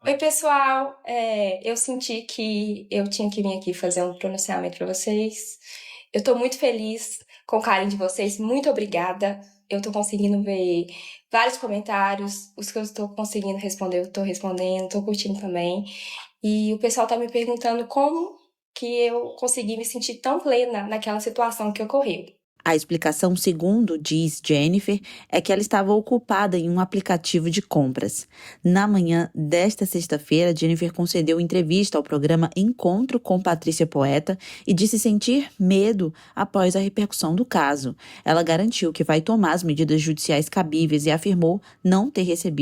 Oi, pessoal. Eu senti que eu tinha que vir aqui fazer um pronunciamento para vocês. Eu tô muito feliz com o carinho de vocês. Muito obrigada. Eu tô conseguindo ver vários comentários. Os que eu estou conseguindo responder, eu tô respondendo, tô curtindo também. E o pessoal tá me perguntando como que eu consegui me sentir tão plena naquela situação que ocorreu. A explicação, segundo diz Jennifer, é que ela estava ocupada em um aplicativo de compras. Na manhã desta sexta-feira, Jennifer concedeu entrevista ao programa Encontro com Patrícia Poeta e disse sentir medo após a repercussão do caso. Ela garantiu que vai tomar as medidas judiciais cabíveis e afirmou não ter recebido